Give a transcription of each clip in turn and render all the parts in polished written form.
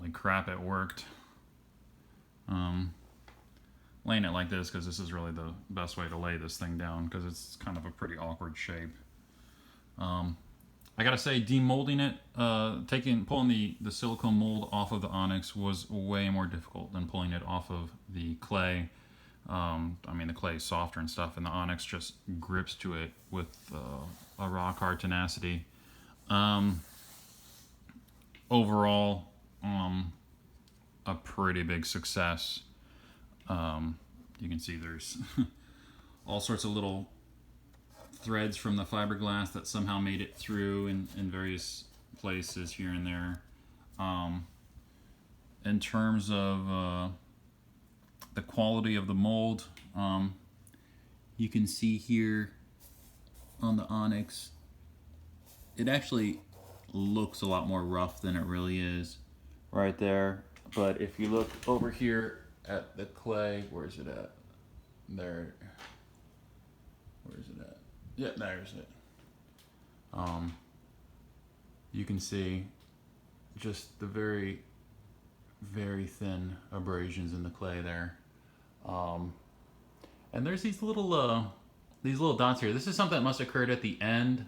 Holy crap, it worked. Laying it like this because this is really the best way to lay this thing down because it's kind of a pretty awkward shape. I gotta say, demolding it, pulling the silicone mold off of the onyx was way more difficult than pulling it off of the clay. I mean, the clay is softer and stuff, and the onyx just grips to it with a rock hard tenacity. Overall, a pretty big success. You can see there's all sorts of little threads from the fiberglass that somehow made it through in various places here and there. In terms of the quality of the mold, you can see here on the onyx, it actually looks a lot more rough than it really is right there. But if you look over here at the clay, where's it at? There. Where's it at? Yeah, there's it. You can see just the very, very thin abrasions in the clay there. And there's these little dots here. This is something that must have occurred at the end.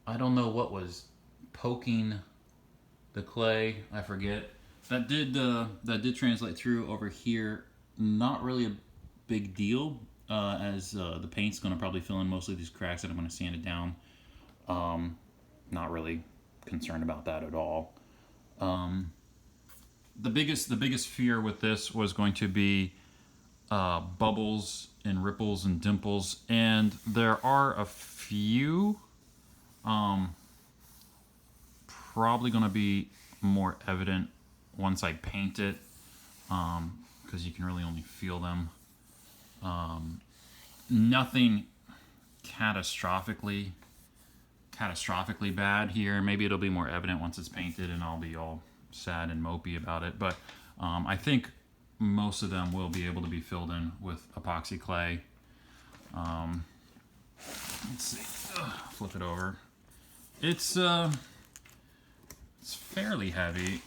I don't know what was poking the clay. I forget. That did translate through over here. Not really a big deal, as the paint's going to probably fill in most of these cracks that I'm going to sand it down. Not really concerned about that at all. The biggest fear with this was going to be bubbles and ripples and dimples, and there are a few. Probably going to be more evident once I paint it, because you can really only feel them. Nothing catastrophically bad here. Maybe it'll be more evident once it's painted and I'll be all sad and mopey about it. But I think most of them will be able to be filled in with epoxy clay. Let's see. Flip it over. It's fairly heavy.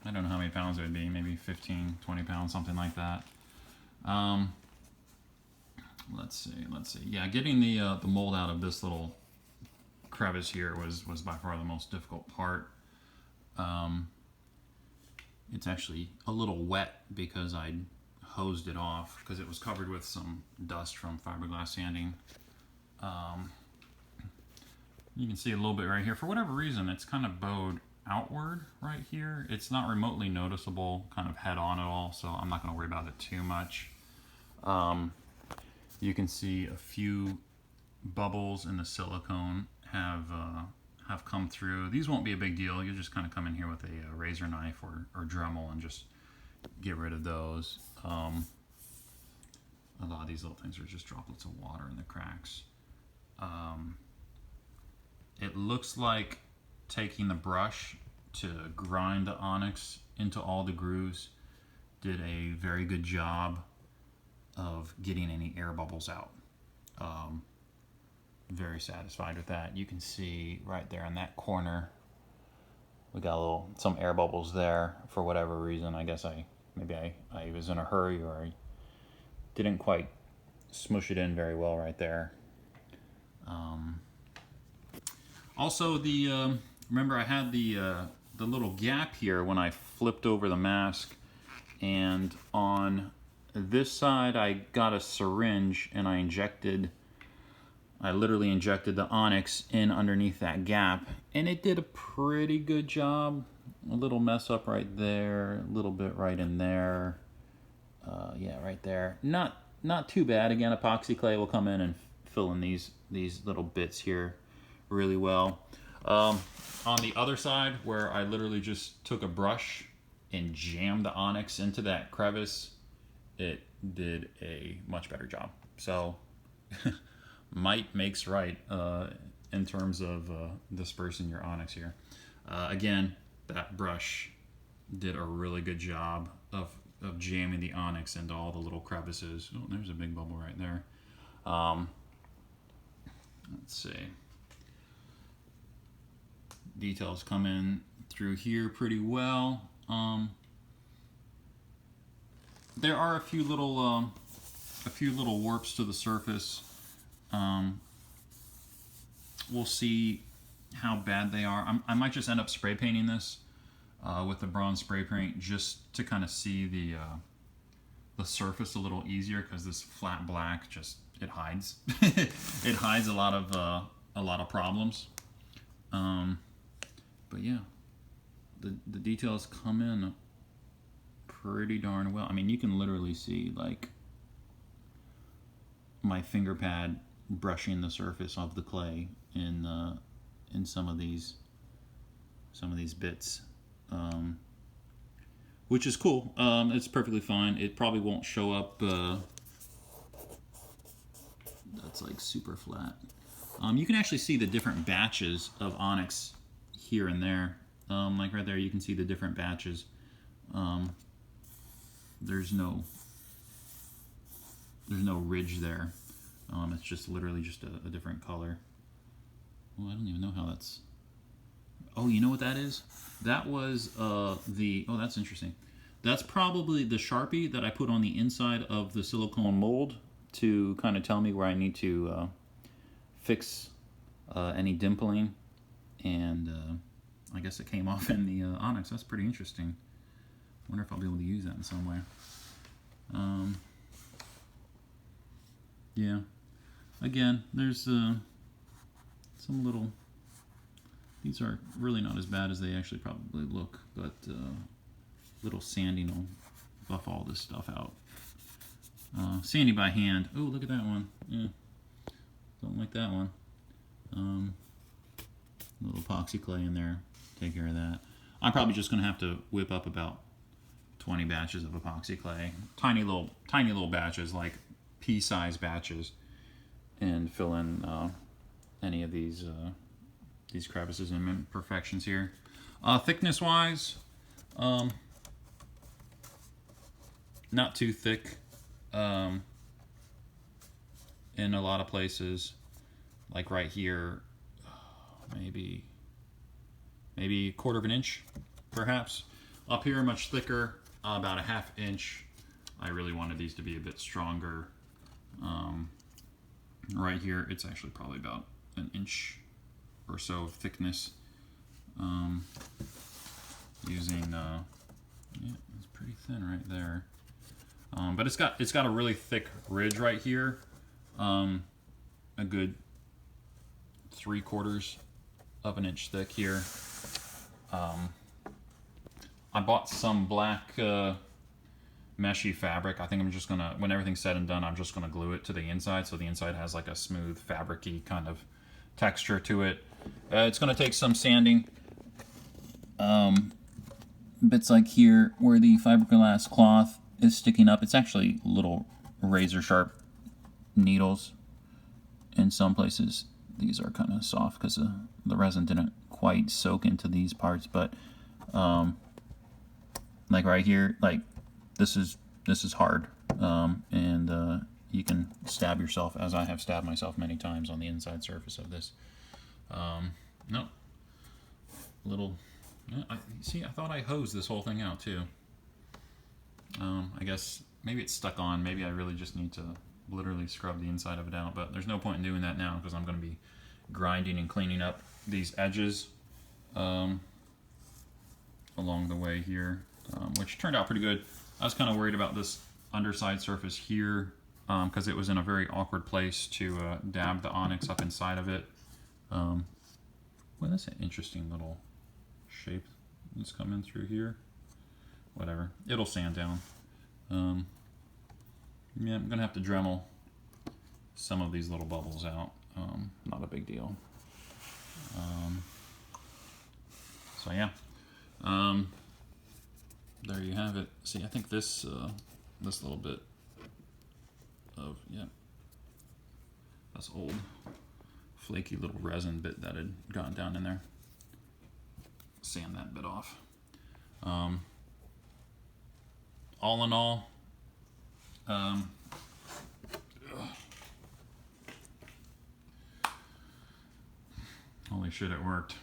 I don't know how many pounds it would be. Maybe 15, 20 pounds, something like that. Let's see. Yeah, getting the mold out of this little crevice here was by far the most difficult part. It's actually a little wet because I hosed it off because it was covered with some dust from fiberglass sanding. You can see a little bit right here. For whatever reason, it's kind of bowed outward right here. It's not remotely noticeable kind of head on at all, so I'm not going to worry about it too much. You can see a few bubbles in the silicone have come through. These won't be a big deal. You'll just kind of come in here with a razor knife or Dremel and just get rid of those. A lot of these little things are just droplets of water in the cracks. It looks like taking the brush to grind the onyx into all the grooves did a very good job of getting any air bubbles out. Very satisfied with that. You can see right there in that corner we got some air bubbles there for whatever reason. I guess maybe I was in a hurry, or I didn't quite smush it in very well right there. Also, remember I had the little gap here when I flipped over the mask, and on this side I got a syringe and I literally injected the onyx in underneath that gap, and it did a pretty good job. A little mess up right there, a little bit right in there. Yeah, right there. Not too bad. Again, epoxy clay will come in and fill in these little bits here really well. On the other side, where I literally just took a brush and jammed the onyx into that crevice, it did a much better job. So might makes right in terms of dispersing your onyx here. Again, that brush did a really good job of jamming the onyx into all the little crevices. Oh, there's a big bubble right there. Let's see. Details come in through here pretty well. There are a few little warps to the surface. We'll see how bad they are. I might just end up spray painting this with the bronze spray paint just to kind of see the surface a little easier, because this flat black just, it hides it hides a lot of problems. But yeah, the details come in pretty darn well. I mean, you can literally see like my finger pad brushing the surface of the clay in some of these bits, which is cool. It's perfectly fine. It probably won't show up. That's like super flat. You can actually see the different batches of onyx here and there. Like right there, you can see the different batches. There's no ridge there. It's just literally just a different color. Oh, I don't even know how that's... Oh, you know what that is? That was oh, that's interesting. That's probably the Sharpie that I put on the inside of the silicone mold to kind of tell me where I need to fix any dimpling. And I guess it came off in the onyx. That's pretty interesting. Wonder if I'll be able to use that in some way. Yeah. Again, there's some little... These are really not as bad as they actually probably look, but little sanding will buff all this stuff out. Sanding by hand. Oh, look at that one. Yeah. Don't like that one. A little epoxy clay in there. Take care of that. I'm probably just going to have to whip up about 20 batches of epoxy clay. Tiny little batches, like pea-sized batches, and fill in any of these crevices and imperfections here. Thickness-wise, not too thick in a lot of places. Like right here, maybe a quarter of an inch, perhaps. Up here, much thicker, about a ½ inch. I really wanted these to be a bit stronger. Right here, it's actually probably about an inch or so of thickness. Using, yeah, it's pretty thin right there. But it's got a really thick ridge right here. A good 3/4 of an inch thick here. I bought some black meshy fabric. I think I'm just gonna, when everything's said and done, I'm just gonna glue it to the inside, so the inside has like a smooth fabric-y kind of texture to it. It's gonna take some sanding. Bits like here where the fiberglass cloth is sticking up, it's actually little razor sharp needles. In some places these are kind of soft because the resin didn't quite soak into these parts, but like right here, like this is hard, and you can stab yourself, as I have stabbed myself many times on the inside surface of this. No, little. I thought I hosed this whole thing out too. I guess maybe it's stuck on. Maybe I really just need to literally scrub the inside of it out, but there's no point in doing that now because I'm going to be grinding and cleaning up these edges along the way here, which turned out pretty good. I was kind of worried about this underside surface here because it was in a very awkward place to dab the onyx up inside of it. Well, that's an interesting little shape that's coming through here. Whatever, it'll sand down. Yeah, I'm gonna have to Dremel some of these little bubbles out. Not a big deal. So yeah, there you have it. See, I think this this little bit of, yeah, that's old flaky little resin bit that had gotten down in there. Sand that bit off. All in all, holy shit, it worked.